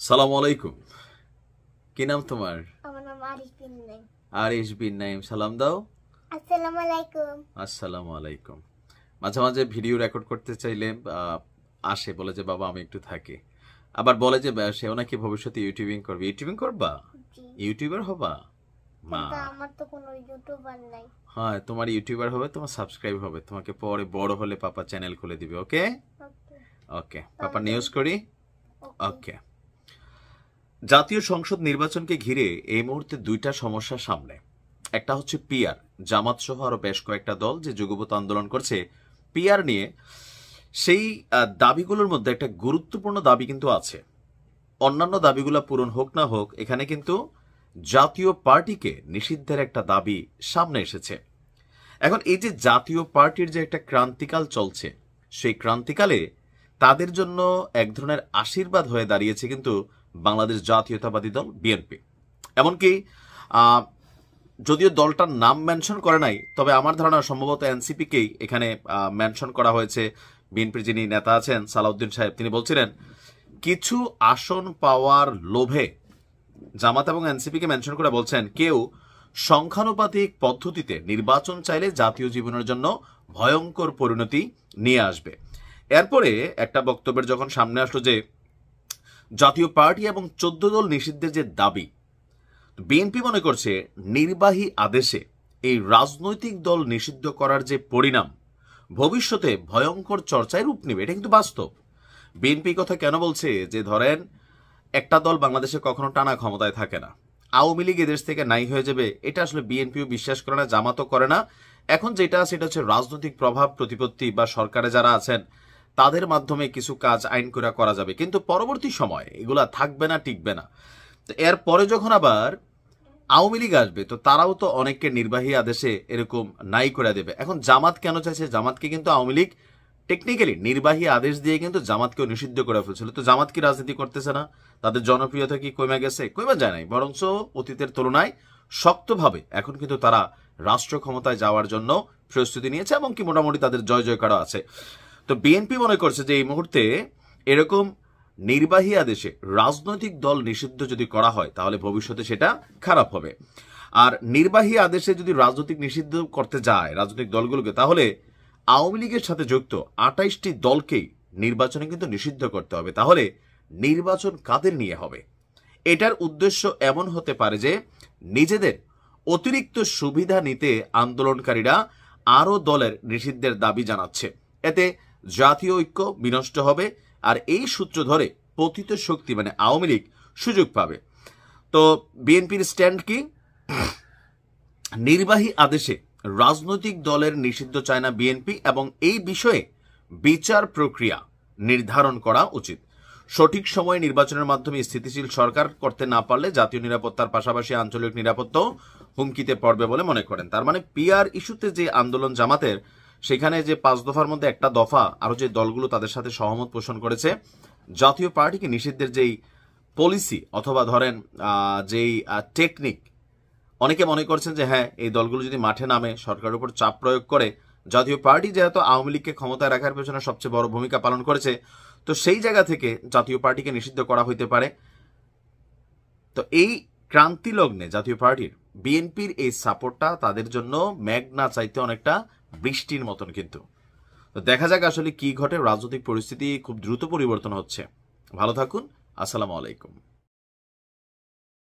সালামু আলাইকুম। কি নাম তোমার? আমার নাম আরিশ বিন নাইম। আরিশ বিন নাইম, সালাম দাও। আসসালামু আলাইকুম। আসসালামু আলাইকুম। মাঝে মাঝে ভিডিও রেকর্ড করতে চাইলে আসে, বলে যে বাবা আমি একটু থাকি, আবার বলে যে সেও নাকি ভবিষ্যতে ইউটিউবিং করবে। ইউটিউবিং করবা? জি, ইউটিউবার হবা? মা, কিন্তু আমার তো কোনো ইউটিউবার নাই। হ্যাঁ, তোমার ইউটিউবার হবে, তোমার সাবস্ক্রাইব হবে, তোমাকে পরে বড় হলে পাপা চ্যানেল খুলে দিবে। ওকে ওকে ওকে, পাপা নিউজ করি। ওকে। ওকে, জাতীয় সংসদ নির্বাচনকে ঘিরে এই মুহূর্তে দুইটা সমস্যা সামনে। একটা হচ্ছে পিআর, জামাত সহ আরো বেশ কয়েকটা দল যে যুগপৎ আন্দোলন করছে পিআর নিয়ে। সেই দাবিগুলোর মধ্যে একটা গুরুত্বপূর্ণ দাবি কিন্তু আছে। অন্যান্য দাবিগুলো পূরণ হোক না হোক, এখানে কিন্তু জাতীয় পার্টিকে নিষিদ্ধের একটা দাবি সামনে এসেছে। এখন এই যে জাতীয় পার্টির যে একটা ক্রান্তিকাল চলছে, সেই ক্রান্তিকালে তাদের জন্য এক ধরনের আশীর্বাদ হয়ে দাঁড়িয়েছে কিন্তু বাংলাদেশ জাতীয়তাবাদী দল বিএনপি। এমনকি যদিও দলটার নাম মেনশন করে নাই, তবে আমার ধারণা সম্ভবত এনসিপিকেই এখানে মেনশন করা হয়েছে। বিএনপির যিনি নেতা আছেন সালাউদ্দিন সাহেব, তিনি বলছিলেন কিছু আসন পাওয়ার লোভে জামাত এবং এনসিপিকে মেনশন করে বলছেন কেউ সংখ্যানুপাতিক পদ্ধতিতে নির্বাচন চাইলে জাতীয় জীবনের জন্য ভয়ঙ্কর পরিণতি নিয়ে আসবে। এরপরে একটা বক্তব্যের যখন সামনে আসলো যে জাতীয় পার্টি এবং 14 দল নিষিদ্ধের যে দাবি, বিএনপি মনে করছে নির্বাহী আদেশে এই রাজনৈতিক দল নিষিদ্ধ করার যে পরিণাম ভবিষ্যতে ভয়ঙ্কর চর্চায় রূপ নেবে। এটা কিন্তু বাস্তব। বিএনপি কথা কেন বলছে? যে ধরেন একটা দল বাংলাদেশে কখনো টানা ক্ষমতায় থাকে না, আওয়ামী লীগ এদেশ থেকে নাই হয়ে যাবে, এটা আসলে বিএনপিও বিশ্বাস করে না, জামাতও করে না। এখন যেটা সেটা হচ্ছে রাজনৈতিক প্রভাব প্রতিপত্তি বা সরকারে যারা আছেন তাদের মাধ্যমে কিছু কাজ আইন করে করা যাবে, কিন্তু পরবর্তী সময় এগুলা থাকবে না, টিকবে না। তো এরপরে যখন আবার আওয়ামী লীগ আসবে, তো তারাও তো অনেককে নির্বাহী আদেশে এরকম নাই করে দেবে। এখন জামাত কেন চাইছে? জামাতকে কিন্তু আওয়ামী লীগ টেকনিক্যালি নির্বাহী আদেশ দিয়ে কিন্তু জামাতকেও নিষিদ্ধ করে ফেলছিল। তো জামাত কি রাজনীতি করতেছে না? তাদের জনপ্রিয়তা কি কমে গেছে? কমে যায় নাই, বরঞ্চ অতীতের তুলনায় শক্তভাবে এখন কিন্তু তারা রাষ্ট্র ক্ষমতায় যাওয়ার জন্য প্রস্তুতি নিয়েছে এবং কি মোটামুটি তাদের জয় জয়কারও আছে। তো বিএনপি মনে করছে যে এই মুহূর্তে এরকম নির্বাহী আদেশে রাজনৈতিক দল নিষিদ্ধ যদি করা হয় তাহলে ভবিষ্যতে সেটা খারাপ হবে। আর নির্বাহী আদেশে যদি রাজনৈতিক নিষিদ্ধ করতে যায় রাজনৈতিক দলগুলোকে, তাহলে আওয়ামী লীগের সাথে যুক্ত 28টি দলকেই নির্বাচনে কিন্তু নিষিদ্ধ করতে হবে। তাহলে নির্বাচন কাদের নিয়ে হবে? এটার উদ্দেশ্য এমন হতে পারে যে নিজেদের অতিরিক্ত সুবিধা নিতে আন্দোলনকারীরা আরো দলের নিষিদ্ধের দাবি জানাচ্ছে। এতে জাতীয় ঐক্য বিনষ্ট হবে, আর এই সূত্র ধরে পতিত শক্তি মানে আওয়ামী লীগ সুযোগ পাবে। তো বিএনপির স্ট্যান্ড কি? নির্বাহী আদেশে রাজনৈতিক দলের নিষিদ্ধ চায় না বিএনপি, এবং এই বিষয়ে বিচার প্রক্রিয়া নির্ধারণ করা উচিত। সঠিক সময়ে নির্বাচনের মাধ্যমে স্থিতিশীল সরকার করতে না পারলে জাতীয় নিরাপত্তার পাশাপাশি আঞ্চলিক নিরাপত্তাও হুমকিতে পড়বে বলে মনে করেন। তার মানে পিআর ইস্যুতে যে আন্দোলন জামাতের, সেখানে যে 5 দফার মধ্যে একটা দফা আরো যে দলগুলো তাদের সাথে সহমত পোষণ করেছে, জাতীয় পার্টিকে নিষিদ্ধের যেই পলিসি অথবা ধরেন যেই টেকনিক, অনেকে মনে করছেন যে হ্যাঁ, এই দলগুলো যদি মাঠে নামে সরকারের উপর চাপ প্রয়োগ করে, জাতীয় পার্টি যেহেতু আওয়ামী লীগকে ক্ষমতায় রাখার পেছনে সবচেয়ে বড় ভূমিকা পালন করেছে, তো সেই জায়গা থেকে জাতীয় পার্টিকে নিষিদ্ধ করা হইতে পারে। তো এই ক্রান্তি লগ্নে জাতীয় পার্টির বিএনপির এই সাপোর্টটা তাদের জন্য মেঘ না চাইতে অনেকটা বৃষ্টির মতন। কিন্তু তো দেখা যাক আসলে কি ঘটে। রাজনৈতিক পরিস্থিতি খুব দ্রুত পরিবর্তন হচ্ছে। ভালো থাকুন। আসসালামু আলাইকুম।